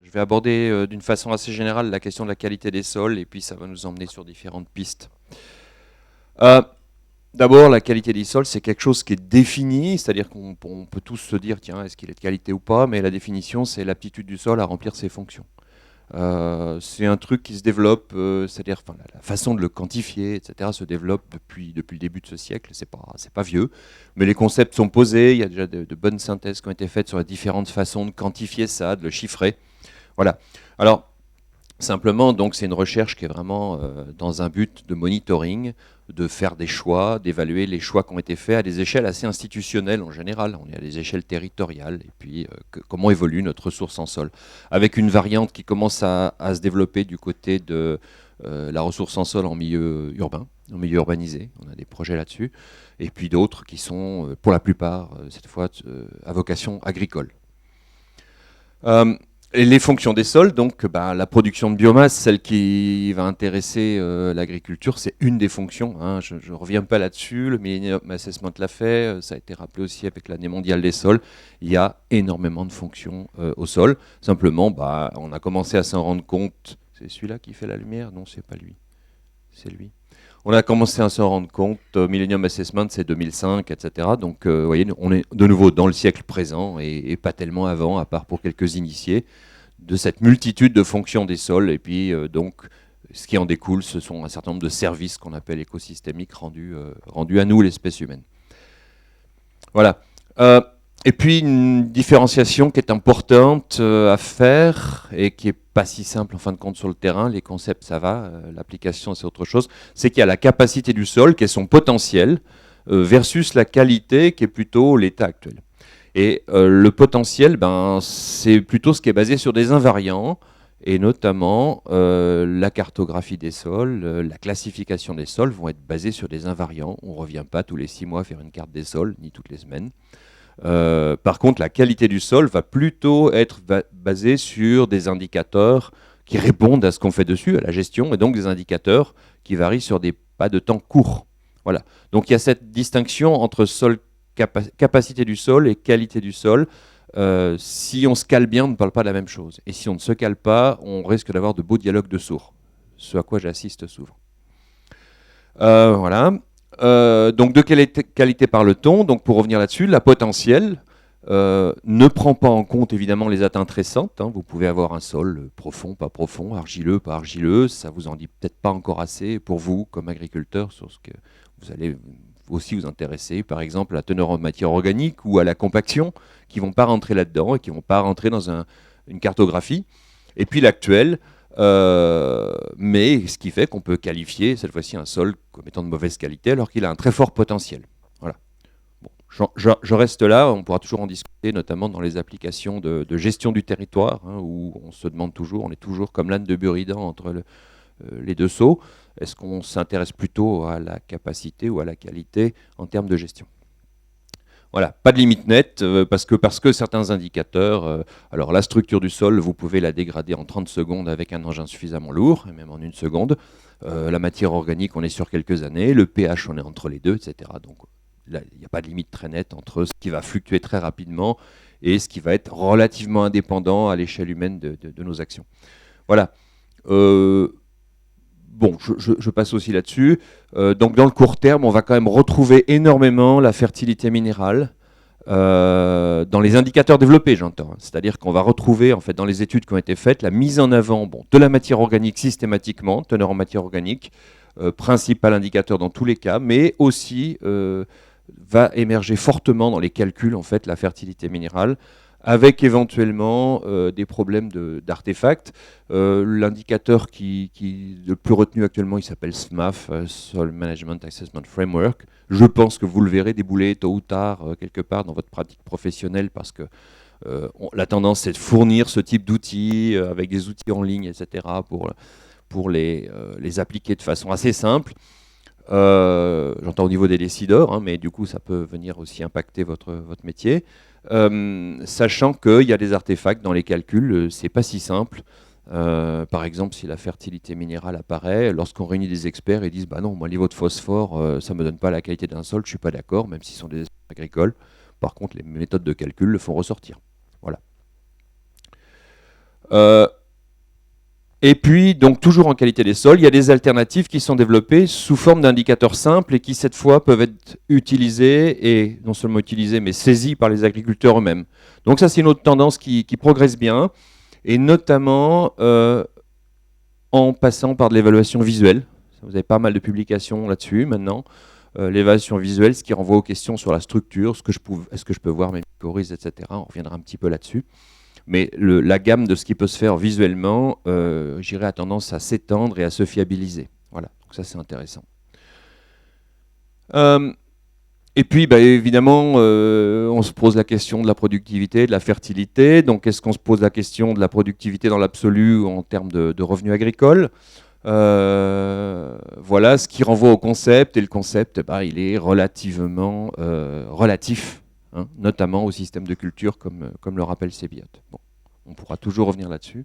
Je vais aborder d'une façon assez générale la question de la qualité des sols et puis ça va nous emmener sur différentes pistes. Euh, D'abord, la qualité des sols, c'est quelque chose qui est défini, c'est-à-dire qu'on peut tous se dire, tiens, est-ce qu'il est de qualité ou pas, mais la définition, c'est l'aptitude du sol à remplir ses fonctions. C'est un truc qui se développe, c'est-à-dire enfin, la façon de le quantifier, etc., se développe depuis le début de ce siècle. C'est pas vieux, mais les concepts sont posés. Il y a déjà de bonnes synthèses qui ont été faites sur les différentes façons de quantifier ça, de le chiffrer. Voilà. Alors, simplement, donc, c'est une recherche qui est vraiment dans un but de monitoring, de faire des choix, d'évaluer les choix qui ont été faits à des échelles assez institutionnelles en général. On est à des échelles territoriales, et puis comment évolue notre ressource en sol. Avec une variante qui commence à se développer du côté de la ressource en sol en milieu urbain, en milieu urbanisé. On a des projets là-dessus. Et puis d'autres qui sont, pour la plupart, cette fois, à vocation agricole. Et les fonctions des sols, donc la production de biomasse, celle qui va intéresser l'agriculture, c'est une des fonctions. Hein. Je ne reviens pas là-dessus, le Millennium Assessment l'a fait, ça a été rappelé aussi avec l'année mondiale des sols. Il y a énormément de fonctions au sol. Simplement, on a commencé à s'en rendre compte. C'est celui-là qui fait la lumière? Non, c'est pas lui. C'est lui. On a commencé à s'en rendre compte, Millennium Assessment c'est 2005, etc. Donc vous voyez, on est de nouveau dans le siècle présent et pas tellement avant, à part pour quelques initiés, de cette multitude de fonctions des sols. Et puis donc ce qui en découle, ce sont un certain nombre de services qu'on appelle écosystémiques rendus à nous, l'espèce humaine. Voilà. Et puis une différenciation qui est importante à faire et qui est pas si simple en fin de compte sur le terrain. Les concepts ça va, l'application c'est autre chose. C'est qu'il y a la capacité du sol qui est son potentiel versus la qualité qui est plutôt l'état actuel. Et le potentiel, c'est plutôt ce qui est basé sur des invariants et notamment la cartographie des sols, la classification des sols vont être basés sur des invariants. On ne revient pas tous les 6 mois faire une carte des sols, ni toutes les semaines. Par contre, la qualité du sol va plutôt être basée sur des indicateurs qui répondent à ce qu'on fait dessus, à la gestion, et donc des indicateurs qui varient sur des pas de temps courts. Voilà. Donc il y a cette distinction entre capacité du sol et qualité du sol. Si on se cale bien, on ne parle pas de la même chose. Et si on ne se cale pas, on risque d'avoir de beaux dialogues de sourds, ce à quoi j'assiste souvent. Voilà. Donc de quelle qualité parle-t-on? Donc pour revenir là-dessus, la potentielle ne prend pas en compte évidemment les atteintes récentes. Hein. Vous pouvez avoir un sol profond, pas profond, argileux, pas argileux. Ça vous en dit peut-être pas encore assez pour vous comme agriculteur sur ce que vous allez aussi vous intéresser, par exemple à la teneur en matière organique ou à la compaction, qui vont pas rentrer là-dedans et qui vont pas rentrer dans une cartographie. Et puis l'actuel. Mais ce qui fait qu'on peut qualifier cette fois-ci un sol comme étant de mauvaise qualité alors qu'il a un très fort potentiel. Voilà. Bon, je reste là, on pourra toujours en discuter, notamment dans les applications de gestion du territoire, hein, où on se demande toujours, on est toujours comme l'âne de Buridan entre les deux seaux. Est-ce qu'on s'intéresse plutôt à la capacité ou à la qualité en termes de gestion? Voilà, pas de limite nette, parce que certains indicateurs, alors la structure du sol, vous pouvez la dégrader en 30 secondes avec un engin suffisamment lourd, et même en 1 seconde. La matière organique, on est sur quelques années, le pH, on est entre les deux, etc. Donc là, il n'y a pas de limite très nette entre ce qui va fluctuer très rapidement et ce qui va être relativement indépendant à l'échelle humaine de nos actions. Voilà. Bon, je passe aussi là-dessus. Donc dans le court terme, on va quand même retrouver énormément la fertilité minérale dans les indicateurs développés, j'entends. C'est-à-dire qu'on va retrouver, en fait, dans les études qui ont été faites, la mise en avant de la matière organique systématiquement, teneur en matière organique, principal indicateur dans tous les cas, mais aussi va émerger fortement dans les calculs, en fait, la fertilité minérale, avec éventuellement des problèmes d'artefacts. L'indicateur le plus retenu actuellement, il s'appelle SMAF, Soil Management Assessment Framework. Je pense que vous le verrez débouler tôt ou tard quelque part dans votre pratique professionnelle parce que la tendance c'est de fournir ce type d'outils avec des outils en ligne, etc. pour les appliquer de façon assez simple. J'entends au niveau des décideurs, hein, mais du coup ça peut venir aussi impacter votre métier. Sachant qu'il y a des artefacts dans les calculs, c'est pas si simple. Par exemple, si la fertilité minérale apparaît, lorsqu'on réunit des experts, ils disent bah non, moi, le niveau de phosphore, ça me donne pas la qualité d'un sol, je suis pas d'accord, même s'ils sont des experts agricoles. Par contre, les méthodes de calcul le font ressortir. Voilà. Et puis, donc toujours en qualité des sols, il y a des alternatives qui sont développées sous forme d'indicateurs simples et qui, cette fois, peuvent être utilisés, et non seulement utilisés, mais saisis par les agriculteurs eux-mêmes. Donc ça, c'est une autre tendance qui progresse bien, et notamment en passant par de l'évaluation visuelle. Vous avez pas mal de publications là-dessus maintenant. L'évaluation visuelle, ce qui renvoie aux questions sur la structure, est-ce que je peux voir mes mycorhizes, etc. On reviendra un petit peu là-dessus. Mais la gamme de ce qui peut se faire visuellement, j'irais, a tendance à s'étendre et à se fiabiliser. Voilà, donc ça c'est intéressant. Et puis, évidemment, on se pose la question de la productivité, de la fertilité. Donc, est-ce qu'on se pose la question de la productivité dans l'absolu en termes de revenus agricoles ? Voilà, ce qui renvoie au concept. Et le concept, il est relativement relatif. Hein, notamment au système de culture, comme le rappelle Sébiote. Bon, on pourra toujours revenir là-dessus.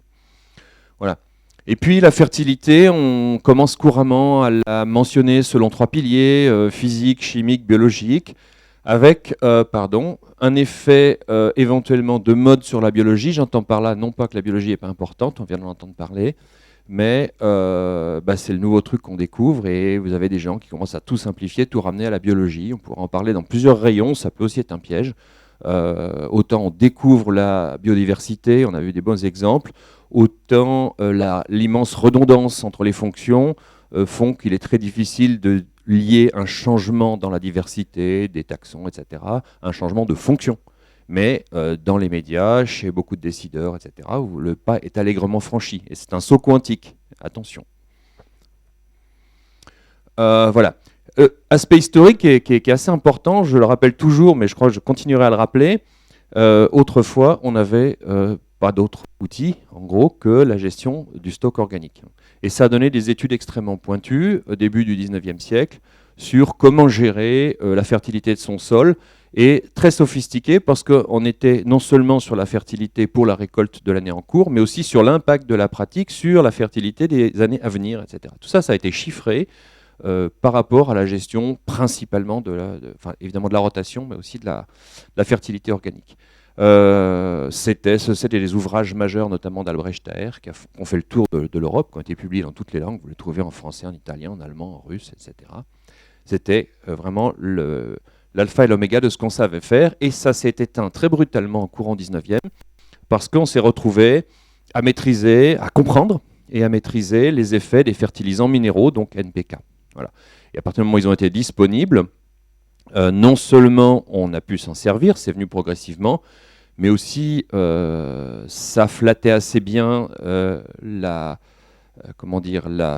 Voilà. Et puis la fertilité, on commence couramment à la mentionner selon 3 piliers, physique, chimique, biologique, avec un effet éventuellement de mode sur la biologie. J'entends par là, non pas que la biologie n'est pas importante, on vient de l'entendre parler, mais c'est le nouveau truc qu'on découvre, et vous avez des gens qui commencent à tout simplifier, tout ramener à la biologie. On pourra en parler dans plusieurs rayons, ça peut aussi être un piège. Autant on découvre la biodiversité, on a vu des bons exemples, autant l'immense redondance entre les fonctions font qu'il est très difficile de lier un changement dans la diversité des taxons, etc., un changement de fonction. Mais dans les médias, chez beaucoup de décideurs, etc., où le pas est allègrement franchi. Et c'est un saut quantique. Attention. Voilà. Aspect historique qui est assez important, je le rappelle toujours, mais je crois que je continuerai à le rappeler. Autrefois, on n'avait pas d'autres outils, en gros, que la gestion du stock organique. Et ça a donné des études extrêmement pointues, au début du 19e siècle, sur comment gérer la fertilité de son sol, et très sophistiqué parce qu'on était non seulement sur la fertilité pour la récolte de l'année en cours, mais aussi sur l'impact de la pratique sur la fertilité des années à venir, etc. Tout ça, ça a été chiffré par rapport à la gestion principalement évidemment de la rotation, mais aussi de la fertilité organique. C'était des ouvrages majeurs, notamment d'Albrecht Daher, qui ont fait le tour de l'Europe, qui ont été publiés dans toutes les langues. Vous les trouvez en français, en italien, en allemand, en russe, etc. C'était vraiment l'alpha et l'oméga de ce qu'on savait faire, et ça s'est éteint très brutalement en courant 19e, parce qu'on s'est retrouvé à maîtriser, à comprendre et à maîtriser les effets des fertilisants minéraux, donc NPK. Voilà. Et à partir du moment où ils ont été disponibles, non seulement on a pu s'en servir, c'est venu progressivement, mais aussi ça flattait assez bien la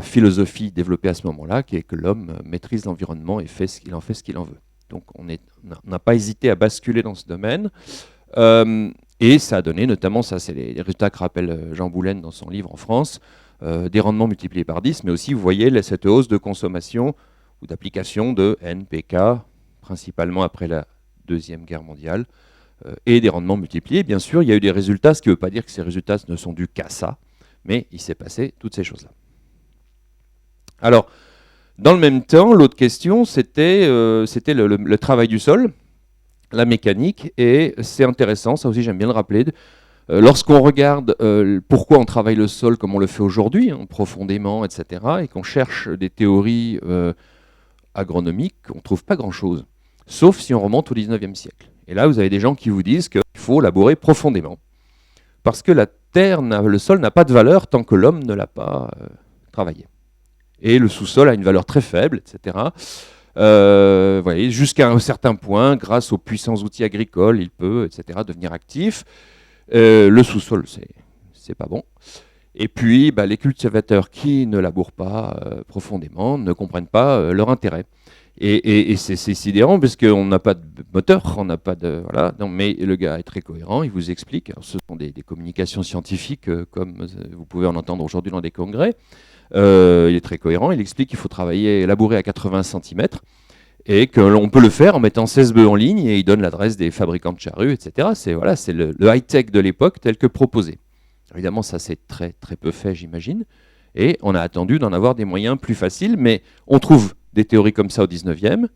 philosophie développée à ce moment-là, qui est que l'homme maîtrise l'environnement et en fait ce qu'il en veut. Donc on n'a pas hésité à basculer dans ce domaine. Et ça a donné, notamment, ça c'est les résultats que rappelle Jean Boulaine dans son livre en France, des rendements multipliés par 10, mais aussi, vous voyez, cette hausse de consommation ou d'application de NPK, principalement après la Deuxième Guerre mondiale, et des rendements multipliés. Bien sûr, il y a eu des résultats, ce qui ne veut pas dire que ces résultats ne sont dus qu'à ça, mais il s'est passé toutes ces choses-là. Alors, dans le même temps, l'autre question, c'était le travail du sol, la mécanique, et c'est intéressant, ça aussi j'aime bien le rappeler. Lorsqu'on regarde pourquoi on travaille le sol comme on le fait aujourd'hui, hein, profondément, etc., et qu'on cherche des théories agronomiques, on ne trouve pas grand-chose, sauf si on remonte au 19e siècle. Et là, vous avez des gens qui vous disent qu'il faut labourer profondément, parce que le sol n'a pas de valeur tant que l'homme ne l'a pas travaillé. Et le sous-sol a une valeur très faible, etc. Voyez, jusqu'à un certain point, grâce aux puissants outils agricoles, il peut, etc., devenir actif. Le sous-sol, c'est pas bon. Et puis, les cultivateurs qui ne labourent pas profondément ne comprennent pas leur intérêt. Et c'est sidérant parce qu'on n'a pas de moteur, on n'a pas de... Voilà, non, mais le gars est très cohérent, il vous explique. Alors, ce sont des communications scientifiques, comme vous pouvez en entendre aujourd'hui dans des congrès. Il est très cohérent, il explique qu'il faut labourer à 80 cm, et qu'on peut le faire en mettant 16 bœufs en ligne, et il donne l'adresse des fabricants de charrues, etc. C'est le high-tech de l'époque tel que proposé. Évidemment, ça c'est très, très peu fait, j'imagine, et on a attendu d'en avoir des moyens plus faciles, mais on trouve des théories comme ça au 19e,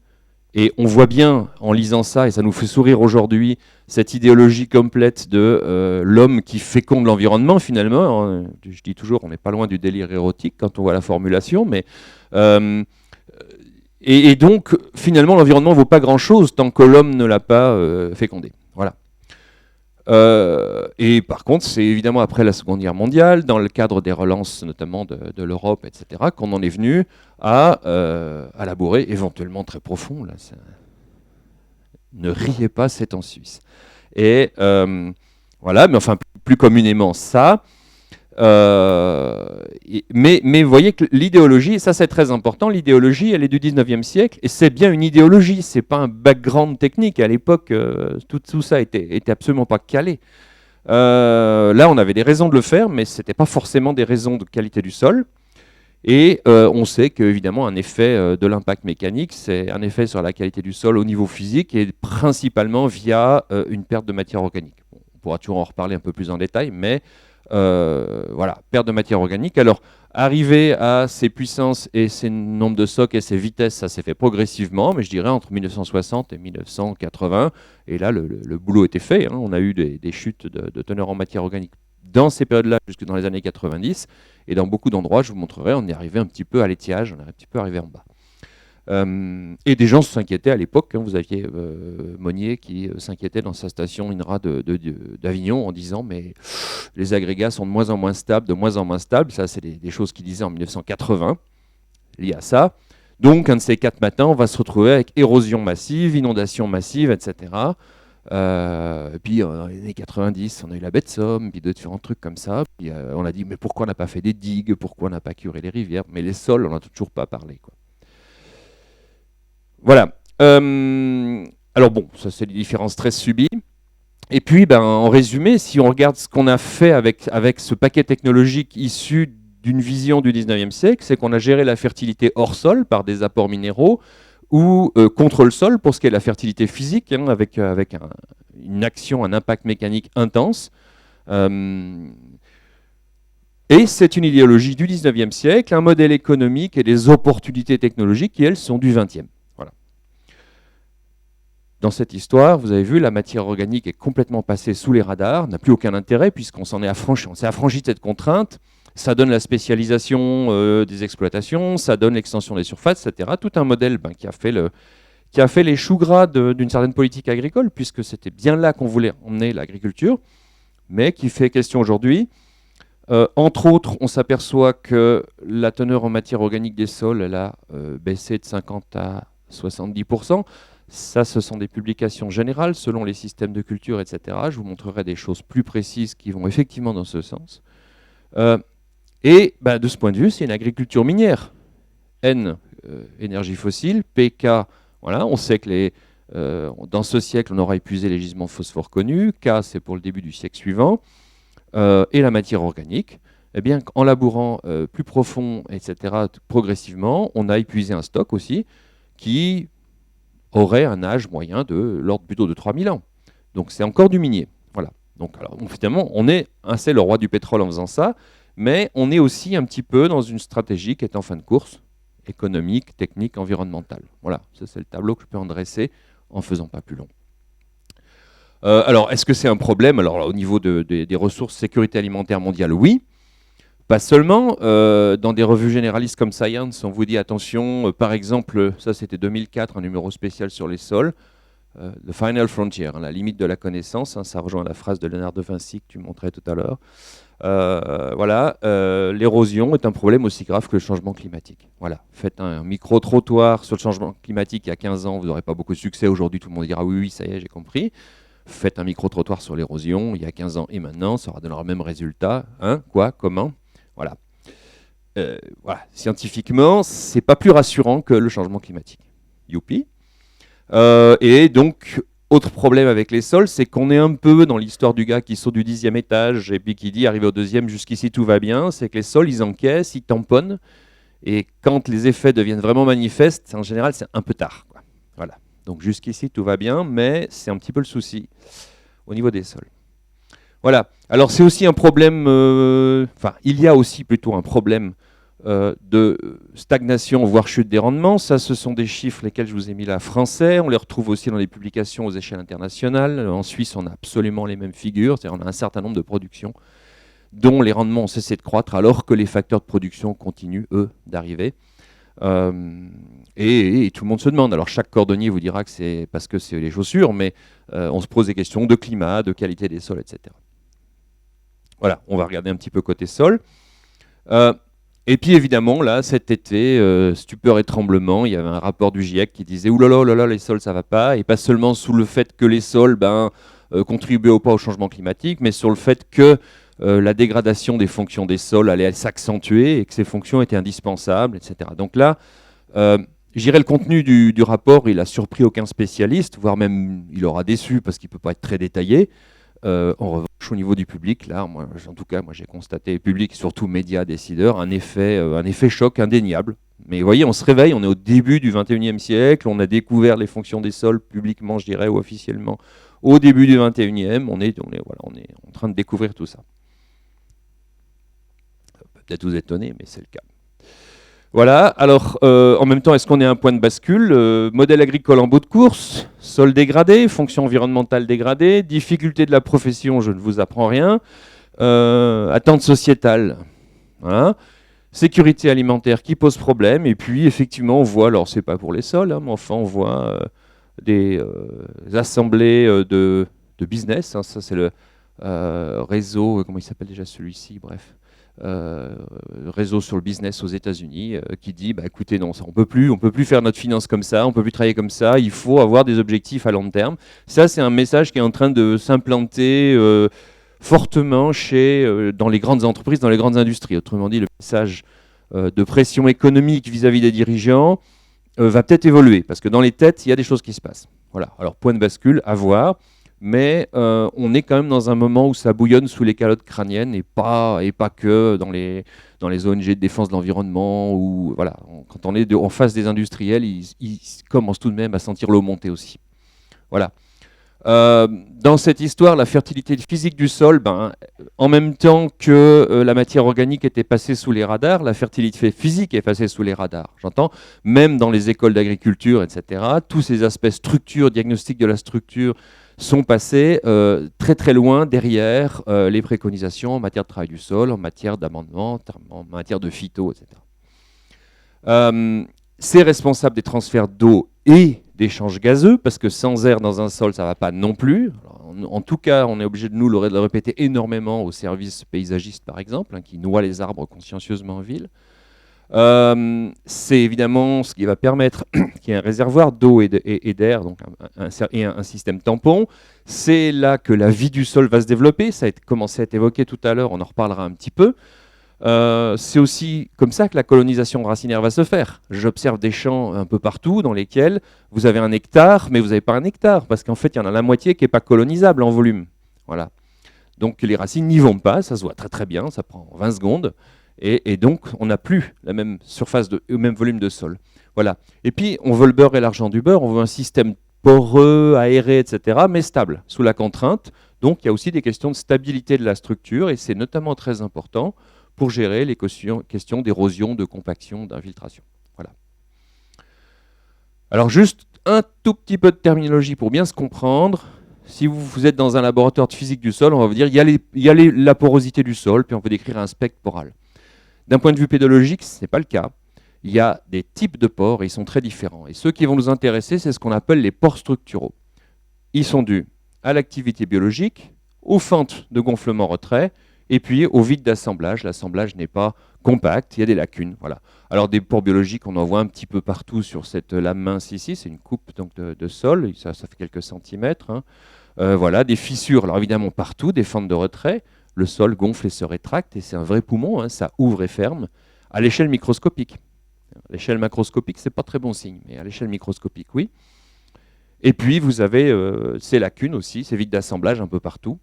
Et on voit bien, en lisant ça, et ça nous fait sourire aujourd'hui, cette idéologie complète de l'homme qui féconde l'environnement, finalement. Je dis toujours, on n'est pas loin du délire érotique quand on voit la formulation, mais... et donc, finalement, l'environnement ne vaut pas grand-chose tant que l'homme ne l'a pas fécondé. Voilà. Et par contre, c'est évidemment après la Seconde Guerre mondiale, dans le cadre des relances notamment de l'Europe, etc., qu'on en est venu à labourer, éventuellement très profond. Là, ne riez pas, c'est en Suisse. Et voilà, mais enfin, plus communément ça. Mais vous voyez que l'idéologie, ça c'est très important, l'idéologie elle est du 19e siècle et c'est bien une idéologie, c'est pas un background technique. À l'époque, tout ça était absolument pas calé. Là on avait des raisons de le faire, mais c'était pas forcément des raisons de qualité du sol. Et on sait qu'évidemment un effet de l'impact mécanique, c'est un effet sur la qualité du sol au niveau physique et principalement via une perte de matière organique. Bon, on pourra toujours en reparler un peu plus en détail, mais voilà, perte de matière organique. Alors, arriver à ces puissances et ces nombres de socs et ces vitesses, ça s'est fait progressivement, mais je dirais entre 1960 et 1980. Et là, le boulot était fait. Hein. On a eu des chutes de teneur en matière organique dans ces périodes-là, jusque dans les années 90. Et dans beaucoup d'endroits, je vous montrerai, on est arrivé un petit peu à l'étiage, on est un petit peu arrivé en bas. Et des gens s'inquiétaient à l'époque. Hein, vous aviez Monnier qui s'inquiétait dans sa station INRA d'Avignon en disant mais les agrégats sont de moins en moins stables, de moins en moins stables. Ça, c'est des choses qu'il disait en 1980 liées à ça. Donc, un de ces 4 matins, on va se retrouver avec érosion massive, inondation massive, etc. Et puis, dans les années 90, on a eu la baie de Somme, puis d'autres différents trucs comme ça. Puis, on a dit mais pourquoi on n'a pas fait des digues, pourquoi on n'a pas curé les rivières? Mais les sols, on n'en a toujours pas parlé, quoi. Voilà. Alors bon, ça c'est les différents stress subis. Et puis, en résumé, si on regarde ce qu'on a fait avec ce paquet technologique issu d'une vision du 19e siècle, c'est qu'on a géré la fertilité hors sol par des apports minéraux ou contre le sol pour ce qui est de la fertilité physique, hein, avec une action, un impact mécanique intense. Et c'est une idéologie du 19e siècle, un modèle économique et des opportunités technologiques qui, elles, sont du 20e. Dans cette histoire, vous avez vu, la matière organique est complètement passée sous les radars, n'a plus aucun intérêt puisqu'on s'en est affranchi. On s'est affranchi de cette contrainte. Ça donne la spécialisation des exploitations, ça donne l'extension des surfaces, etc. Tout un modèle qui a fait les choux gras d'une certaine politique agricole, puisque c'était bien là qu'on voulait emmener l'agriculture, mais qui fait question aujourd'hui. Entre autres, on s'aperçoit que la teneur en matière organique des sols, elle a baissé de 50 à 70%. Ça, ce sont des publications générales selon les systèmes de culture, etc. Je vous montrerai des choses plus précises qui vont effectivement dans ce sens. Et de ce point de vue, c'est une agriculture minière. N, énergie fossile, PK, voilà, on sait que dans ce siècle, on aura épuisé les gisements de phosphore connus, K, c'est pour le début du siècle suivant, et la matière organique, eh bien, en labourant plus profond, etc., progressivement, on a épuisé un stock aussi qui aurait un âge moyen de l'ordre plutôt de 3000 ans. Donc c'est encore du minier. Voilà. Donc alors, finalement, c'est le roi du pétrole en faisant ça, mais on est aussi un petit peu dans une stratégie qui est en fin de course, économique, technique, environnementale. Voilà, ça c'est le tableau que je peux en dresser en faisant pas plus long. Alors, est-ce que c'est un problème? Alors, au niveau des ressources sécurité alimentaire mondiale, oui. Pas seulement, dans des revues généralistes comme Science, on vous dit attention, par exemple, ça c'était 2004, un numéro spécial sur les sols, The Final Frontier, la limite de la connaissance, ça rejoint la phrase de Léonard de Vinci que tu montrais tout à l'heure. Voilà, l'érosion est un problème aussi grave que le changement climatique. Voilà, faites un micro-trottoir sur le changement climatique il y a 15 ans, vous n'aurez pas beaucoup de succès. Aujourd'hui, tout le monde dira oui, ça y est, j'ai compris. Faites un micro-trottoir sur l'érosion il y a 15 ans et maintenant, ça aura donné le même résultat. Hein, quoi, comment? Voilà. Voilà. Scientifiquement, c'est pas plus rassurant que le changement climatique. Youpi. Et donc, autre problème avec les sols, c'est qu'on est un peu dans l'histoire du gars qui saute du 10e étage et puis qui dit, arrivé au 2e, jusqu'ici tout va bien. C'est que les sols, ils encaissent, ils tamponnent. Et quand les effets deviennent vraiment manifestes, en général, c'est un peu tard, quoi. Voilà. Donc jusqu'ici, tout va bien, mais c'est un petit peu le souci au niveau des sols. Voilà. Alors c'est aussi un problème, il y a aussi plutôt un problème de stagnation, voire chute des rendements. Ça, ce sont des chiffres lesquels je vous ai mis là français. On les retrouve aussi dans les publications aux échelles internationales. En Suisse, on a absolument les mêmes figures. C'est-à-dire on a un certain nombre de productions dont les rendements ont cessé de croître alors que les facteurs de production continuent, eux, d'arriver. Et tout le monde se demande. Alors chaque cordonnier vous dira que c'est parce que c'est les chaussures, mais on se pose des questions de climat, de qualité des sols, etc. Voilà, on va regarder un petit peu côté sol. Et puis évidemment, là, cet été, stupeur et tremblement, il y avait un rapport du GIEC qui disait « Ouh là là, les sols, ça va pas », et pas seulement sous le fait que les sols contribuaient ou pas au changement climatique, mais sur le fait que la dégradation des fonctions des sols allait s'accentuer et que ces fonctions étaient indispensables, etc. Donc là, je dirais le contenu du rapport, il a surpris aucun spécialiste, voire même il aura déçu parce qu'il ne peut pas être très détaillé. En revanche, au niveau du public, là, en tout cas, moi j'ai constaté, public, surtout médias, décideurs, un effet choc indéniable. Mais vous voyez, on se réveille, on est au début du 21e siècle, on a découvert les fonctions des sols publiquement, je dirais, ou officiellement, au début du 21e, on est en train de découvrir tout ça. Ça peut peut-être vous étonner, mais c'est le cas. Voilà, alors en même temps, est-ce qu'on est à un point de bascule? Modèle agricole en bout de course, sol dégradé, fonction environnementale dégradée, difficulté de la profession, je ne vous apprends rien, attente sociétale, voilà. Sécurité alimentaire qui pose problème, et puis effectivement on voit, alors c'est pas pour les sols, hein, mais enfin on voit des assemblées de business, hein, ça c'est le réseau, comment il s'appelle déjà celui-ci, bref. Réseau sur le business aux États-Unis qui dit écoutez, non, ça, on peut plus faire notre finance comme ça, on peut plus travailler comme ça, il faut avoir des objectifs à long terme. Ça, c'est un message qui est en train de s'implanter fortement dans les grandes entreprises, dans les grandes industries. Autrement dit, le message de pression économique vis-à-vis des dirigeants va peut-être évoluer parce que dans les têtes, il y a des choses qui se passent. Voilà. Alors, point de bascule, à voir. Mais on est quand même dans un moment où ça bouillonne sous les calottes crâniennes et pas que dans les ONG de défense de l'environnement. Voilà, quand on est en face des industriels, ils commencent tout de même à sentir l'eau monter aussi. Voilà. Dans cette histoire, la fertilité physique du sol, en même temps que la matière organique était passée sous les radars, la fertilité physique est passée sous les radars. J'entends, même dans les écoles d'agriculture, etc., tous ces aspects structure, diagnostic de la structure, sont passés très très loin derrière les préconisations en matière de travail du sol, en matière d'amendement, en matière de phyto, etc. C'est responsable des transferts d'eau et d'échanges gazeux, parce que sans air dans un sol, ça ne va pas non plus. Alors, en tout cas, on est obligé de le répéter énormément aux services paysagistes, par exemple, hein, qui noient les arbres consciencieusement en ville. C'est évidemment ce qui va permettre qu'il y ait un réservoir d'eau et d'air, donc un système tampon. C'est là que la vie du sol va se développer. Ça a commencé à être évoqué tout à l'heure, on en reparlera un petit peu. C'est aussi comme ça que la colonisation racinaire va se faire. J'observe des champs un peu partout dans lesquels vous avez un hectare, mais vous n'avez pas un hectare, parce qu'en fait, il y en a la moitié qui n'est pas colonisable en volume. Voilà. Donc les racines n'y vont pas, ça se voit très très bien, ça prend 20 secondes. Et donc, on n'a plus la même surface, le même volume de sol. Voilà. Et puis, on veut le beurre et l'argent du beurre, on veut un système poreux, aéré, etc., mais stable, sous la contrainte. Donc, il y a aussi des questions de stabilité de la structure, et c'est notamment très important pour gérer les questions d'érosion, de compaction, d'infiltration. Voilà. Alors, juste un tout petit peu de terminologie pour bien se comprendre. Si vous êtes dans un laboratoire de physique du sol, on va vous dire il y a la porosité du sol, puis on peut décrire un spectre poral. D'un point de vue pédologique, ce n'est pas le cas. Il y a des types de pores et ils sont très différents. Et ceux qui vont nous intéresser, c'est ce qu'on appelle les pores structuraux. Ils sont dus à l'activité biologique, aux fentes de gonflement-retrait, et puis au vide d'assemblage. L'assemblage n'est pas compact, il y a des lacunes. Voilà. Alors des pores biologiques, on en voit un petit peu partout sur cette lame mince ici. C'est une coupe donc, de sol, ça fait quelques centimètres. Hein. Voilà, des fissures, alors évidemment partout, des fentes de retrait. Le sol gonfle et se rétracte, et c'est un vrai poumon, hein, ça ouvre et ferme, à l'échelle microscopique. À l'échelle macroscopique, ce n'est pas très bon signe, mais à l'échelle microscopique, oui. Et puis, vous avez ces lacunes aussi, ces vides d'assemblage un peu partout.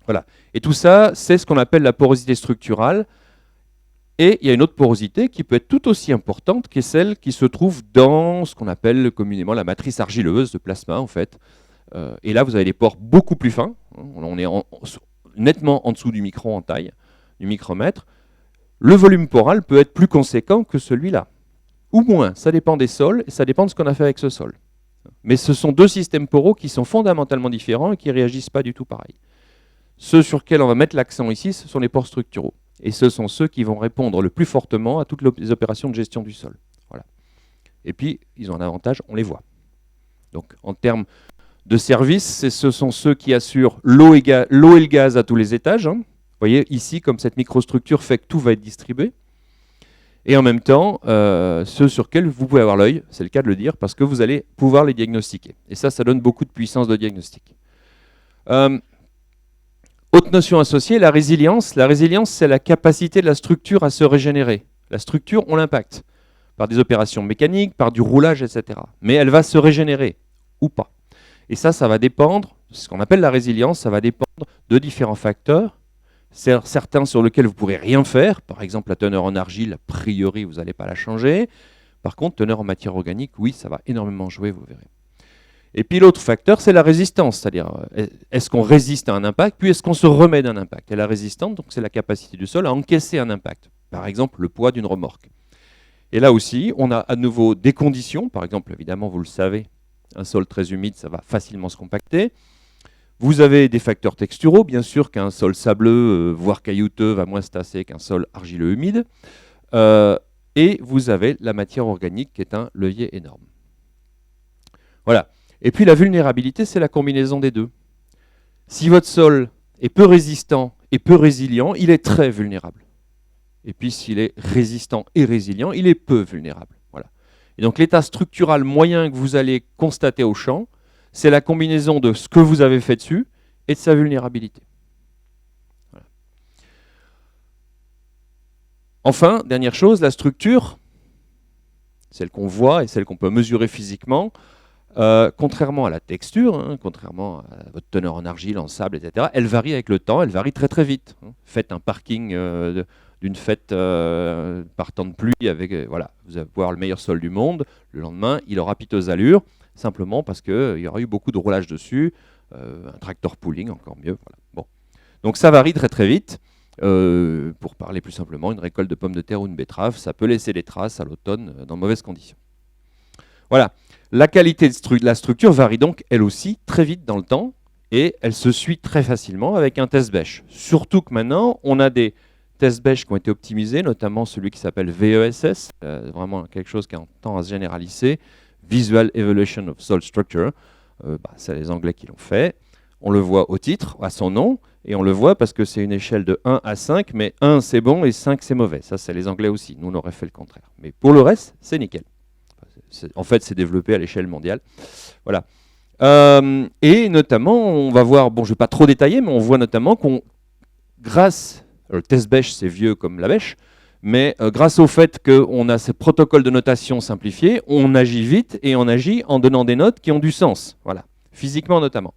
Voilà. Et tout ça, c'est ce qu'on appelle la porosité structurale. Et il y a une autre porosité qui peut être tout aussi importante, qui est celle qui se trouve dans ce qu'on appelle communément la matrice argileuse de plasma, en fait. Et là, vous avez des pores beaucoup plus fins. On est nettement en dessous du micron en taille, du micromètre. le volume poral peut être plus conséquent que celui-là, ou moins. Ça dépend des sols et ça dépend de ce qu'on a fait avec ce sol. Mais ce sont deux systèmes poraux qui sont fondamentalement différents et qui ne réagissent pas du tout pareil. Ceux sur lesquels on va mettre l'accent ici, ce sont les pores structuraux. Et ce sont ceux qui vont répondre le plus fortement à toutes les opérations de gestion du sol. Voilà. Et puis, ils ont un avantage, on les voit. Donc, en termes de services, ce sont ceux qui assurent l'eau et le gaz à tous les étages. Vous voyez, ici, comme cette microstructure fait que tout va être distribué. Et en même temps, ceux sur lesquels vous pouvez avoir l'œil, c'est le cas de le dire, parce que vous allez pouvoir les diagnostiquer. Et ça donne beaucoup de puissance de diagnostic. Autre notion associée, la résilience. La résilience, c'est la capacité de la structure à se régénérer. La structure, on l'impacte par des opérations mécaniques, par du roulage, etc. Mais elle va se régénérer, ou pas. Et ça va dépendre, ce qu'on appelle la résilience, ça va dépendre de différents facteurs. Certains sur lesquels vous ne pourrez rien faire, par exemple la teneur en argile, a priori, vous n'allez pas la changer. Par contre, teneur en matière organique, oui, ça va énormément jouer, vous verrez. Et puis l'autre facteur, c'est la résistance, c'est-à-dire est-ce qu'on résiste à un impact, puis est-ce qu'on se remet d'un impact. Et la résistance, donc, c'est la capacité du sol à encaisser un impact, par exemple le poids d'une remorque. Et là aussi, on a à nouveau des conditions, par exemple, évidemment, vous le savez, un sol très humide, ça va facilement se compacter. Vous avez des facteurs texturaux, bien sûr qu'un sol sableux, voire caillouteux, va moins se tasser qu'un sol argileux humide. Et vous avez la matière organique qui est un levier énorme. Voilà. Et puis la vulnérabilité, c'est la combinaison des deux. Si votre sol est peu résistant et peu résilient, il est très vulnérable. Et puis s'il est résistant et résilient, il est peu vulnérable. Voilà. Et donc l'état structural moyen que vous allez constater au champ, c'est la combinaison de ce que vous avez fait dessus et de sa vulnérabilité. Voilà. Enfin, dernière chose, la structure, celle qu'on voit et celle qu'on peut mesurer physiquement, contrairement à la texture, contrairement à votre teneur en argile, en sable, etc., elle varie avec le temps, elle varie très très vite. Faites un parking d'une fête par temps de pluie, avec, voilà, vous allez avoir le meilleur sol du monde, le lendemain, il aura piteuse allure, simplement parce qu'il y aura eu beaucoup de roulage dessus, un tractor pooling, encore mieux. Voilà. Bon. Donc ça varie très très vite. Pour parler plus simplement, une récolte de pommes de terre ou une betterave, ça peut laisser des traces à l'automne dans de mauvaises conditions. Voilà. La qualité de la structure varie donc, elle aussi, très vite dans le temps, et elle se suit très facilement avec un test bêche. Surtout que maintenant, on a des tests bêche qui ont été optimisés, notamment celui qui s'appelle VESS, vraiment quelque chose qui tend à se généraliser, Visual Evaluation of Soil Structure. C'est les Anglais qui l'ont fait. On le voit au titre, à son nom, et on le voit parce que c'est une échelle de 1 à 5, mais 1 c'est bon et 5 c'est mauvais. Ça, c'est les Anglais aussi. Nous, on aurait fait le contraire. Mais pour le reste, c'est nickel. En fait, c'est développé à l'échelle mondiale. Voilà. Et notamment, on va voir, bon, je ne vais pas trop détailler, mais on voit notamment qu'on, grâce, le test bêche, c'est vieux comme la bêche, mais grâce au fait qu'on a ces protocoles de notation simplifiés, on agit vite et on agit en donnant des notes qui ont du sens, voilà, physiquement notamment.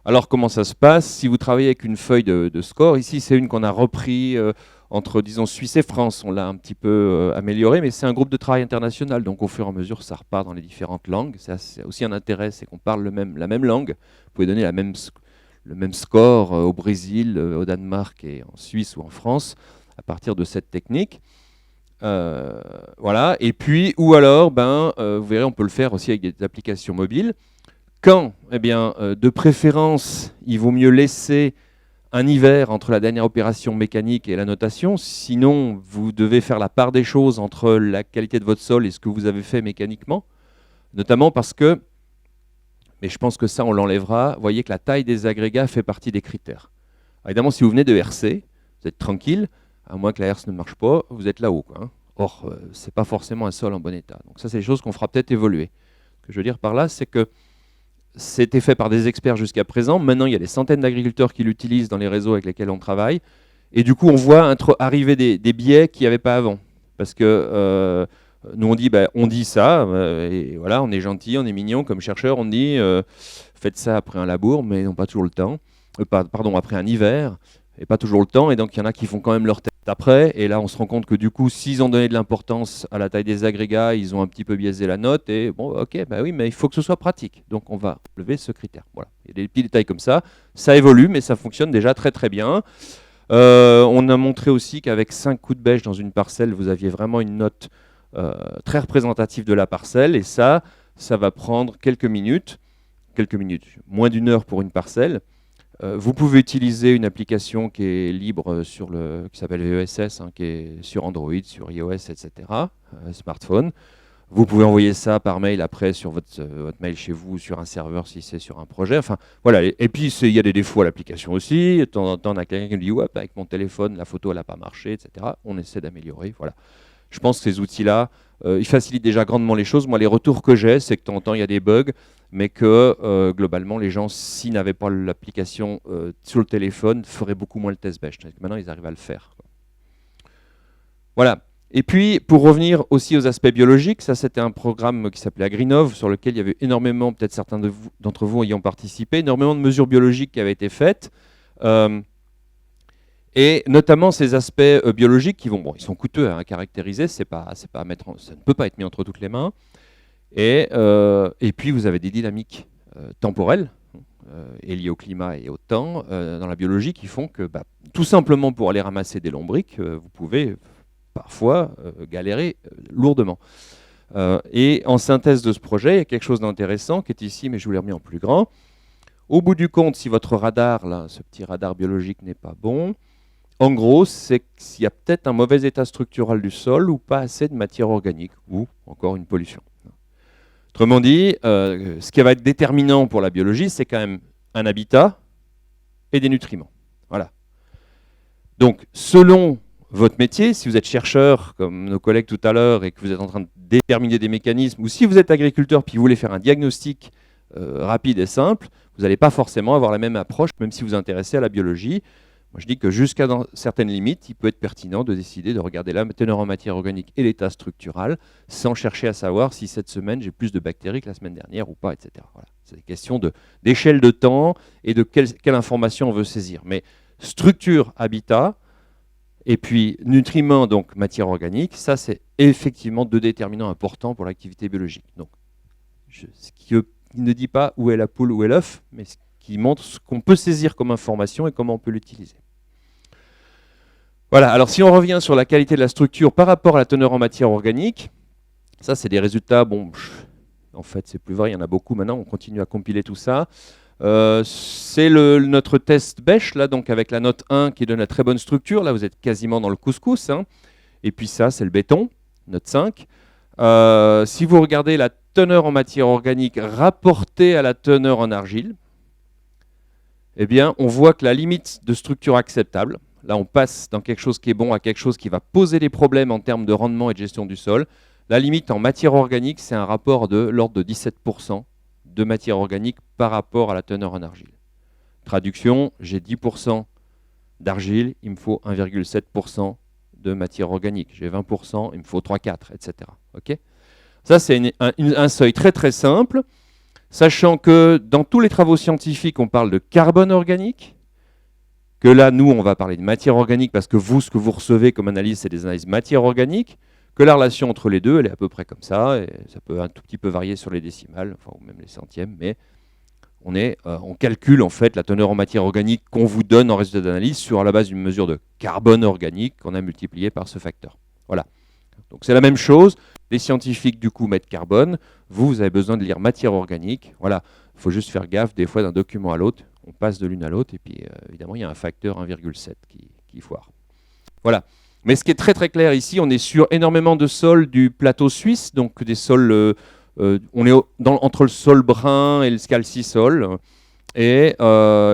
Alors, comment ça se passe? Si vous travaillez avec une feuille de score, ici, c'est une qu'on a repris entre, disons, Suisse et France. On l'a un petit peu amélioré, mais c'est un groupe de travail international. Donc, au fur et à mesure, ça repart dans les différentes langues. C'est aussi un intérêt, c'est qu'on parle la même langue. Vous pouvez donner le même score au Brésil, au Danemark et en Suisse ou en France à partir de cette technique. Voilà. Et puis, ou alors, vous verrez, on peut le faire aussi avec des applications mobiles. Quand, eh bien, de préférence, il vaut mieux laisser un hiver entre la dernière opération mécanique et la notation, sinon vous devez faire la part des choses entre la qualité de votre sol et ce que vous avez fait mécaniquement, notamment parce que, mais je pense que ça on l'enlèvera, vous voyez que la taille des agrégats fait partie des critères. Alors, évidemment, si vous venez de RC, vous êtes tranquille, à moins que la herse ne marche pas, vous êtes là-haut, quoi, hein. Or, ce n'est pas forcément un sol en bon état. Donc ça, c'est des choses qu'on fera peut-être évoluer. Ce que je veux dire par là, c'est que c'était fait par des experts jusqu'à présent. Maintenant, il y a des centaines d'agriculteurs qui l'utilisent dans les réseaux avec lesquels on travaille. Et du coup, on voit arriver des biais qu'il n'y avait pas avant. Parce que nous, on dit ça, et voilà, on est gentil, on est mignon comme chercheur, on dit faites ça après un labour, mais non pas toujours le temps. Pardon, après un hiver, et pas toujours le temps. Et donc, il y en a qui font quand même leur test après. Et là, on se rend compte que du coup, s'ils ont donné de l'importance à la taille des agrégats, ils ont un petit peu biaisé la note. Et bon, ok, bah oui, mais il faut que ce soit pratique. Donc, on va lever ce critère. Voilà. Il y a des petits détails comme ça. Ça évolue, mais ça fonctionne déjà très très bien. On a montré aussi qu'avec 5 coups de bêche dans une parcelle, vous aviez vraiment une note très représentative de la parcelle, et ça va prendre quelques minutes, moins d'une heure pour une parcelle. Vous pouvez utiliser une application qui est libre qui s'appelle ESS, qui est sur Android, sur iOS, etc., smartphone. Vous pouvez envoyer ça par mail après sur votre mail chez vous, sur un serveur si c'est sur un projet. Enfin, voilà. Et puis, il y a des défauts à l'application aussi. De temps en temps, on a quelqu'un qui nous dit « Ouais, avec mon téléphone, la photo, elle n'a pas marché, etc. » On essaie d'améliorer. Voilà. Je pense que ces outils-là, ils facilitent déjà grandement les choses. Moi, les retours que j'ai, c'est que de temps en temps, il y a des bugs, mais que globalement, les gens, s'ils n'avaient pas l'application sur le téléphone, feraient beaucoup moins le test bench. Maintenant, ils arrivent à le faire. Voilà. Et puis, pour revenir aussi aux aspects biologiques, ça c'était un programme qui s'appelait Agrinov, sur lequel il y avait énormément, peut-être certains d'entre vous ayant participé, énormément de mesures biologiques qui avaient été faites, et notamment ces aspects biologiques qui ils sont coûteux à caractériser, ça ne peut pas être mis entre toutes les mains, et puis vous avez des dynamiques temporelles, et liées au climat et au temps, dans la biologie, qui font que, tout simplement pour aller ramasser des lombrics, vous pouvez parfois galérer lourdement. Et en synthèse de ce projet, il y a quelque chose d'intéressant qui est ici, mais je vous l'ai remis en plus grand. Au bout du compte, si votre radar, là, ce petit radar biologique n'est pas bon, en gros, c'est qu'il y a peut-être un mauvais état structural du sol ou pas assez de matière organique, ou encore une pollution. Autrement dit, ce qui va être déterminant pour la biologie, c'est quand même un habitat et des nutriments. Voilà. Donc, selon votre métier, si vous êtes chercheur, comme nos collègues tout à l'heure, et que vous êtes en train de déterminer des mécanismes, ou si vous êtes agriculteur puis vous voulez faire un diagnostic rapide et simple, vous n'allez pas forcément avoir la même approche, même si vous vous intéressez à la biologie. Moi, je dis que jusqu'à certaines limites, il peut être pertinent de décider de regarder la teneur en matière organique et l'état structural, sans chercher à savoir si cette semaine, j'ai plus de bactéries que la semaine dernière ou pas, etc. Voilà. C'est des questions d'échelle de temps et de quelle information on veut saisir. Mais structure, habitat, et puis nutriments, donc matière organique, ça c'est effectivement deux déterminants importants pour l'activité biologique. Donc, ce qui ne dit pas où est la poule, où est l'œuf, mais ce qui montre ce qu'on peut saisir comme information et comment on peut l'utiliser. Voilà, alors si on revient sur la qualité de la structure par rapport à la teneur en matière organique, ça c'est des résultats, bon, en fait c'est plus vrai, il y en a beaucoup maintenant, on continue à compiler tout ça. C'est notre test bêche, là, donc avec la note 1 qui donne la très bonne structure. Là, vous êtes quasiment dans le couscous. Et puis ça, c'est le béton, note 5. Si vous regardez la teneur en matière organique rapportée à la teneur en argile, eh bien, on voit que la limite de structure acceptable, là, on passe dans quelque chose qui est bon à quelque chose qui va poser des problèmes en termes de rendement et de gestion du sol. La limite en matière organique, c'est un rapport de l'ordre de 17%. De matière organique par rapport à la teneur en argile. Traduction, j'ai 10% d'argile, il me faut 1,7% de matière organique. J'ai 20%, il me faut 3,4, etc. Okay, ça, c'est un seuil très très simple, sachant que dans tous les travaux scientifiques, on parle de carbone organique, que là, nous, on va parler de matière organique, parce que vous, ce que vous recevez comme analyse, c'est des analyses matière organique, que la relation entre les deux, elle est à peu près comme ça, et ça peut un tout petit peu varier sur les décimales, enfin, ou même les centièmes, mais on calcule en fait la teneur en matière organique qu'on vous donne en résultat d'analyse sur la base d'une mesure de carbone organique qu'on a multiplié par ce facteur. Voilà. Donc c'est la même chose, les scientifiques du coup mettent carbone, vous avez besoin de lire matière organique, voilà. Il faut juste faire gaffe, des fois d'un document à l'autre, on passe de l'une à l'autre, et puis évidemment il y a un facteur 1,7 qui foire. Voilà. Mais ce qui est très très clair ici, on est sur énormément de sols du plateau suisse, donc des sols, on est entre le sol brun et le scalcisol, et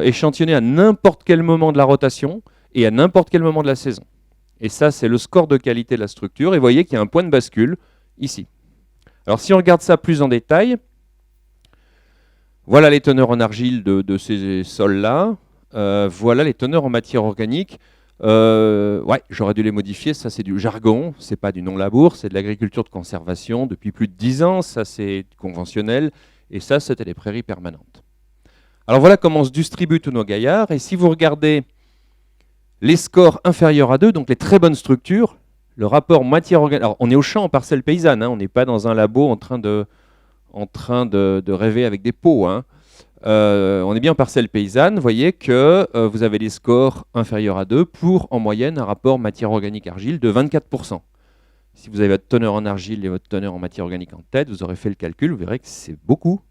échantillonné à n'importe quel moment de la rotation et à n'importe quel moment de la saison. Et ça, c'est le score de qualité de la structure, et vous voyez qu'il y a un point de bascule ici. Alors si on regarde ça plus en détail, voilà les teneurs en argile de ces sols-là, voilà les teneurs en matière organique. Ouais, j'aurais dû les modifier, ça c'est du jargon, c'est pas du non-labour, c'est de l'agriculture de conservation depuis plus de 10 ans, ça c'est conventionnel, et ça c'était les prairies permanentes. Alors voilà comment se distribuent tous nos gaillards, et si vous regardez les scores inférieurs à 2, donc les très bonnes structures, le rapport matière organique, alors on est au champ en parcelle paysanne, on n'est pas dans un labo en train de rêver avec des pots, on est bien en parcelle paysanne, vous voyez que vous avez des scores inférieurs à 2 pour, en moyenne, un rapport matière organique-argile de 24%. Si vous avez votre teneur en argile et votre teneur en matière organique en tête, vous aurez fait le calcul, vous verrez que c'est beaucoup,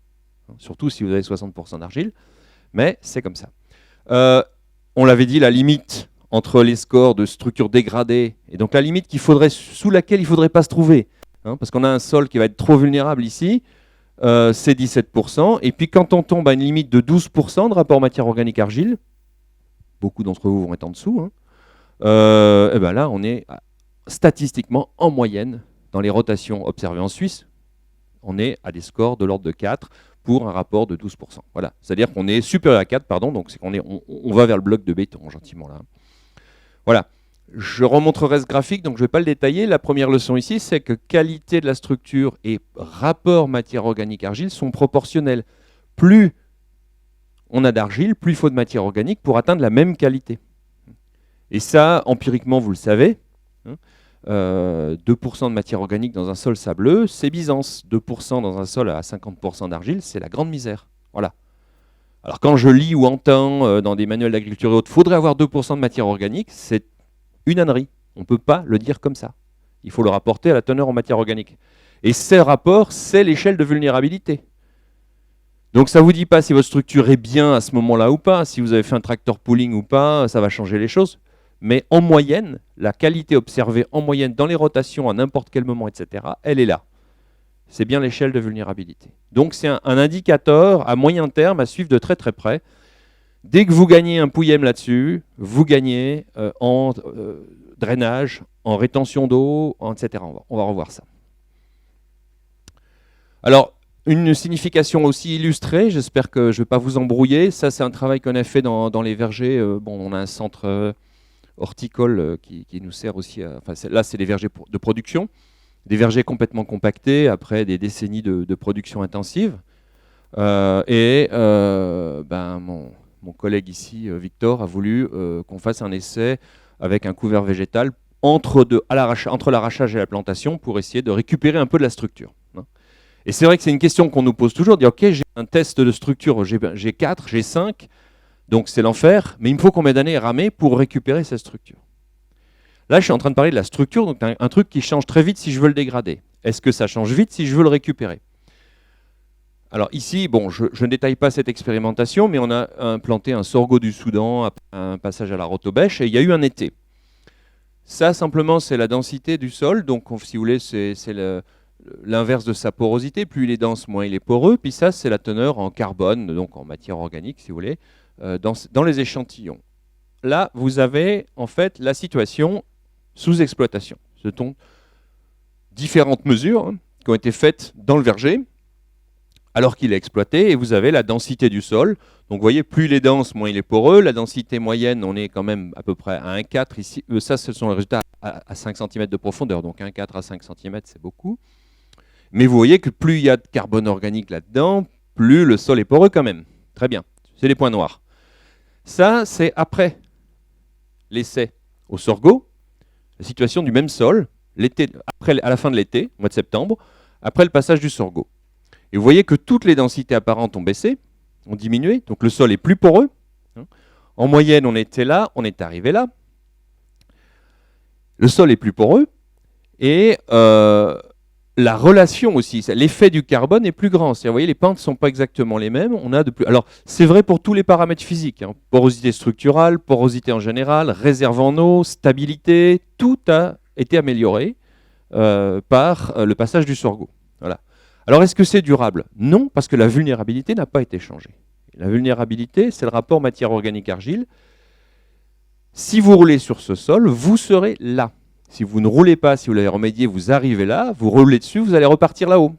surtout si vous avez 60% d'argile, mais c'est comme ça. On l'avait dit, la limite entre les scores de structure dégradée, et donc la limite sous laquelle il ne faudrait pas se trouver, parce qu'on a un sol qui va être trop vulnérable ici, c'est 17%, et puis quand on tombe à une limite de 12% de rapport matière organique-argile, beaucoup d'entre vous vont être en dessous, et ben là on est statistiquement en moyenne, dans les rotations observées en Suisse, on est à des scores de l'ordre de 4 pour un rapport de 12%. Voilà, c'est-à-dire qu'on est supérieur à 4, pardon, donc c'est on va vers le bloc de béton, gentiment là. Voilà, je remontrerai ce graphique, donc je ne vais pas le détailler. La première leçon ici, c'est que qualité de la structure et rapport matière organique-argile sont proportionnels. Plus on a d'argile, plus il faut de matière organique pour atteindre la même qualité. Et ça, empiriquement, vous le savez, 2% de matière organique dans un sol sableux, c'est Byzance. 2% dans un sol à 50% d'argile, c'est la grande misère. Voilà. Alors quand je lis ou entends dans des manuels d'agriculture et autres, il faudrait avoir 2% de matière organique, c'est une ânerie. On ne peut pas le dire comme ça. Il faut le rapporter à la teneur en matière organique. Et ce rapport, c'est l'échelle de vulnérabilité. Donc ça ne vous dit pas si votre structure est bien à ce moment-là ou pas, si vous avez fait un tractor pooling ou pas, ça va changer les choses. Mais en moyenne, la qualité observée en moyenne dans les rotations à n'importe quel moment, etc., elle est là. C'est bien l'échelle de vulnérabilité. Donc c'est un indicateur à moyen terme à suivre de très très près. Dès que vous gagnez un pouillème là-dessus, vous gagnez en drainage, en rétention d'eau, etc. On va revoir ça. Alors, une signification aussi illustrée, j'espère que je ne vais pas vous embrouiller. Ça, c'est un travail qu'on a fait dans les vergers. On a un centre horticole qui nous sert aussi. Là, c'est des vergers de production. Des vergers complètement compactés après des décennies de production intensive. Mon collègue ici, Victor, a voulu qu'on fasse un essai avec un couvert végétal entre l'arrachage et la plantation pour essayer de récupérer un peu de la structure. Et c'est vrai que c'est une question qu'on nous pose toujours, dire ok, j'ai un test de structure, j'ai 4, j'ai 5, donc c'est l'enfer, mais il me faut combien d'années ramer pour récupérer cette structure? Là, je suis en train de parler de la structure, donc un truc qui change très vite si je veux le dégrader. Est-ce que ça change vite si je veux le récupérer? Alors ici, je ne détaille pas cette expérimentation, mais on a implanté un sorgho du Soudan après un passage à la rotobèche, et il y a eu un été. Ça, simplement, c'est la densité du sol, donc si vous voulez, c'est l'inverse de sa porosité. Plus il est dense, moins il est poreux. Puis ça, c'est la teneur en carbone, donc en matière organique, si vous voulez, dans les échantillons. Là, vous avez en fait la situation sous exploitation. Ce sont différentes mesures qui ont été faites dans le verger alors qu'il est exploité, et vous avez la densité du sol. Donc vous voyez, plus il est dense, moins il est poreux. La densité moyenne, on est quand même à peu près à 1,4 ici. Ça, ce sont les résultats à 5 cm de profondeur. Donc 1,4 à 5 cm, c'est beaucoup. Mais vous voyez que plus il y a de carbone organique là-dedans, plus le sol est poreux quand même. Très bien, c'est les points noirs. Ça, c'est après l'essai au sorgho, la situation du même sol, à la fin de l'été, au mois de septembre, après le passage du sorgho. Et vous voyez que toutes les densités apparentes ont baissé, ont diminué, donc le sol est plus poreux. En moyenne, on était là, on est arrivé là. Le sol est plus poreux, et la relation aussi, l'effet du carbone est plus grand. Vous voyez, les pentes ne sont pas exactement les mêmes. Alors, c'est vrai pour tous les paramètres physiques. Porosité structurale, porosité en général, réserve en eau, stabilité, tout a été amélioré par le passage du sorgho. Voilà. Alors, est-ce que c'est durable? Non, parce que la vulnérabilité n'a pas été changée. La vulnérabilité, c'est le rapport matière organique-argile. Si vous roulez sur ce sol, vous serez là. Si vous ne roulez pas, si vous l'avez remédié, vous arrivez là, vous roulez dessus, vous allez repartir là-haut.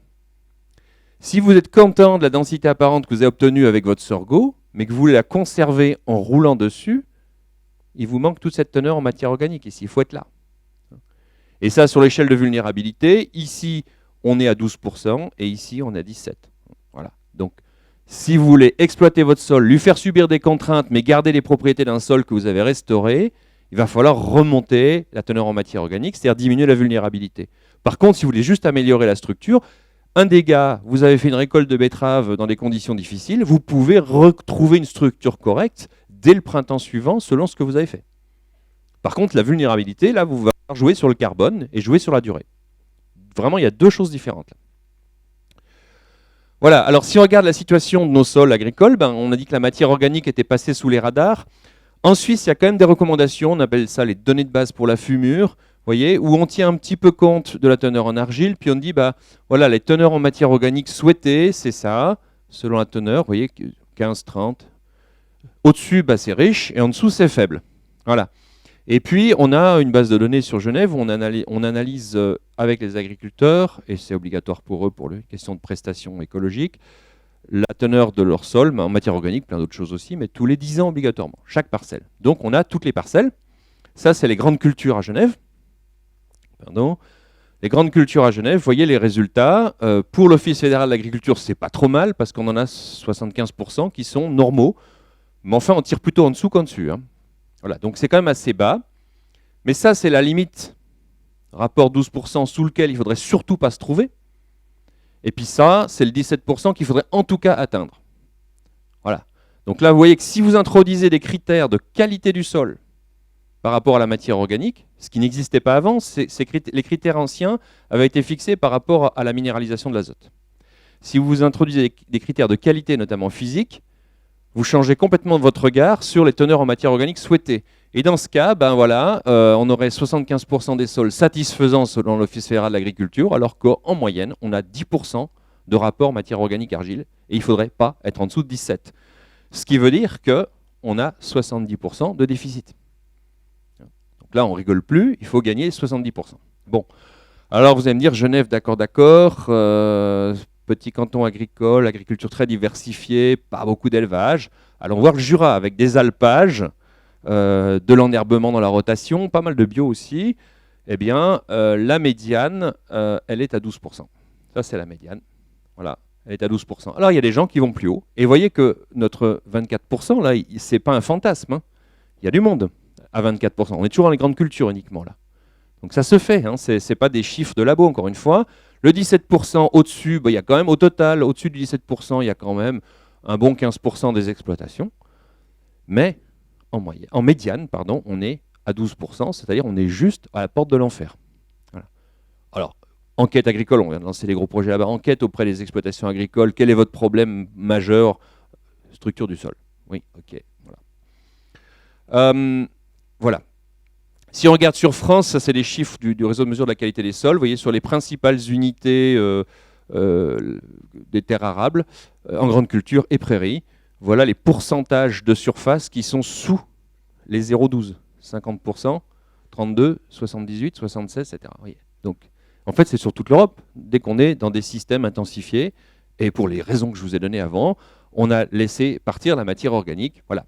Si vous êtes content de la densité apparente que vous avez obtenue avec votre sorgho, mais que vous voulez la conserver en roulant dessus, il vous manque toute cette teneur en matière organique ici, il faut être là. Et ça, sur l'échelle de vulnérabilité, ici, on est à 12%, et ici, on est à 17%. Voilà. Donc, si vous voulez exploiter votre sol, lui faire subir des contraintes, mais garder les propriétés d'un sol que vous avez restauré, il va falloir remonter la teneur en matière organique, c'est-à-dire diminuer la vulnérabilité. Par contre, si vous voulez juste améliorer la structure, un dégât, vous avez fait une récolte de betteraves dans des conditions difficiles, vous pouvez retrouver une structure correcte dès le printemps suivant selon ce que vous avez fait. Par contre, la vulnérabilité, là, vous allez jouer sur le carbone et jouer sur la durée. Vraiment, il y a deux choses différentes. Voilà, alors si on regarde la situation de nos sols agricoles, on a dit que la matière organique était passée sous les radars. En Suisse, il y a quand même des recommandations, on appelle ça les données de base pour la fumure, voyez, où on tient un petit peu compte de la teneur en argile, puis on dit, voilà, les teneurs en matière organique souhaitées, c'est ça, selon la teneur, vous voyez, 15, 30. Au-dessus, c'est riche, et en dessous, c'est faible. Voilà. Et puis, on a une base de données sur Genève où on analyse avec les agriculteurs, et c'est obligatoire pour eux pour les questions de prestations écologiques, la teneur de leur sol, en matière organique, plein d'autres choses aussi, mais tous les 10 ans obligatoirement, chaque parcelle. Donc, on a toutes les parcelles. Ça, c'est les grandes cultures à Genève. Pardon. Les grandes cultures à Genève, vous voyez les résultats. Pour l'Office fédéral de l'agriculture, c'est pas trop mal, parce qu'on en a 75% qui sont normaux. Mais enfin, on tire plutôt en dessous qu'en dessus. Hein. Voilà, donc c'est quand même assez bas. Mais ça, c'est la limite, rapport 12%, sous lequel il ne faudrait surtout pas se trouver. Et puis ça, c'est le 17% qu'il faudrait en tout cas atteindre. Voilà. Donc là, vous voyez que si vous introduisez des critères de qualité du sol par rapport à la matière organique, ce qui n'existait pas avant, les critères anciens avaient été fixés par rapport à la minéralisation de l'azote. Si vous introduisez des critères de qualité, notamment physique, vous changez complètement votre regard sur les teneurs en matière organique souhaitées. Et dans ce cas, on aurait 75% des sols satisfaisants selon l'Office fédéral de l'agriculture, alors qu'en moyenne, on a 10% de rapport matière organique argile, et il ne faudrait pas être en dessous de 17. Ce qui veut dire qu'on a 70% de déficit. Donc là, on ne rigole plus, il faut gagner 70%. Bon, alors vous allez me dire, Genève, d'accord, petit canton agricole, agriculture très diversifiée, pas beaucoup d'élevage. Allons voir le Jura, avec des alpages, de l'enherbement dans la rotation, pas mal de bio aussi. Eh bien, la médiane, elle est à 12%. Ça, c'est la médiane. Voilà, elle est à 12%. Alors, il y a des gens qui vont plus haut. Et vous voyez que notre 24%, là, c'est pas un fantasme. Hein. Il y a du monde à 24%. On est toujours dans les grandes cultures uniquement, là. Donc ça se fait, hein. Ce n'est pas des chiffres de labo, encore une fois. Le 17% au-dessus, il y a quand même, au total, au-dessus du 17%, il y a quand même un bon 15% des exploitations. Mais en médiane, on est à 12%, c'est-à-dire on est juste à la porte de l'enfer. Voilà. Alors, enquête agricole, on vient de lancer des gros projets là-bas. Enquête auprès des exploitations agricoles. Quel est votre problème majeur? Structure du sol. Oui, ok. Voilà. Voilà. Si on regarde sur France, ça c'est les chiffres du réseau de mesure de la qualité des sols. Vous voyez sur les principales unités des terres arables, en grande culture et prairies, voilà les pourcentages de surface qui sont sous les 0,12. 50%, 32, 78, 76, etc. Vous voyez. Donc, en fait, c'est sur toute l'Europe. Dès qu'on est dans des systèmes intensifiés, et pour les raisons que je vous ai données avant, on a laissé partir la matière organique. Voilà.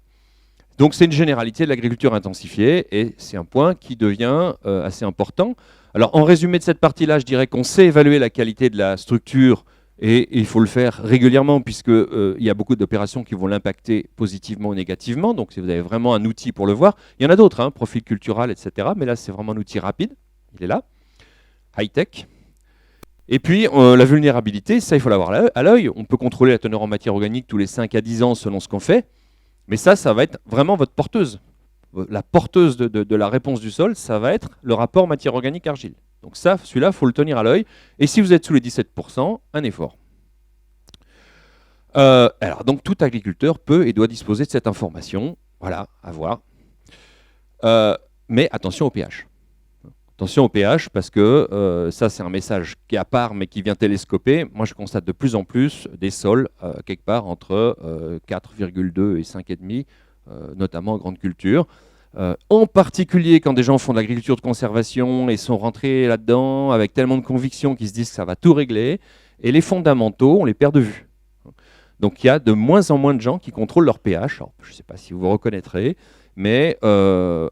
Donc c'est une généralité de l'agriculture intensifiée et c'est un point qui devient assez important. Alors en résumé de cette partie-là, je dirais qu'on sait évaluer la qualité de la structure et il faut le faire régulièrement puisqu'il y a beaucoup d'opérations qui vont l'impacter positivement ou négativement. Donc si vous avez vraiment un outil pour le voir, il y en a d'autres, hein, profil cultural, etc. Mais là c'est vraiment un outil rapide, il est là, high-tech. Et puis la vulnérabilité, ça il faut l'avoir à l'œil. On peut contrôler la teneur en matière organique tous les 5 à 10 ans selon ce qu'on fait. Mais ça va être vraiment votre porteuse. La porteuse de la réponse du sol, ça va être le rapport matière organique argile. Donc ça, celui-là, il faut le tenir à l'œil. Et si vous êtes sous les 17%, un effort. Alors, donc tout agriculteur peut et doit disposer de cette information. Voilà, à voir. Mais attention au pH. Attention au pH parce que ça, c'est un message qui est à part mais qui vient télescoper. Moi, je constate de plus en plus des sols quelque part entre 4,2 et 5,5, notamment en grande culture. En particulier quand des gens font de l'agriculture de conservation et sont rentrés là-dedans avec tellement de conviction qu'ils se disent que ça va tout régler. Et les fondamentaux, on les perd de vue. Donc il y a de moins en moins de gens qui contrôlent leur pH. Alors, je ne sais pas si vous vous reconnaîtrez, mais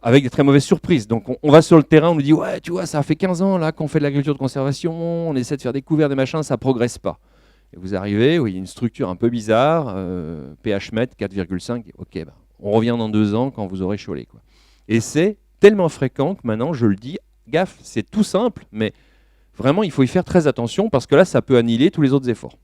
avec des très mauvaises surprises. Donc on va sur le terrain, on nous dit « Ouais, tu vois, ça fait 15 ans là qu'on fait de l'agriculture de conservation, on essaie de faire des couverts, des machins, ça ne progresse pas. » Et vous arrivez, il y a une structure un peu bizarre, pH mètre 4,5, ok, on revient dans 2 ans quand vous aurez chiolé, quoi. Et c'est tellement fréquent que maintenant, je le dis, gaffe, c'est tout simple, mais vraiment, il faut y faire très attention parce que là, ça peut annihiler tous les autres efforts.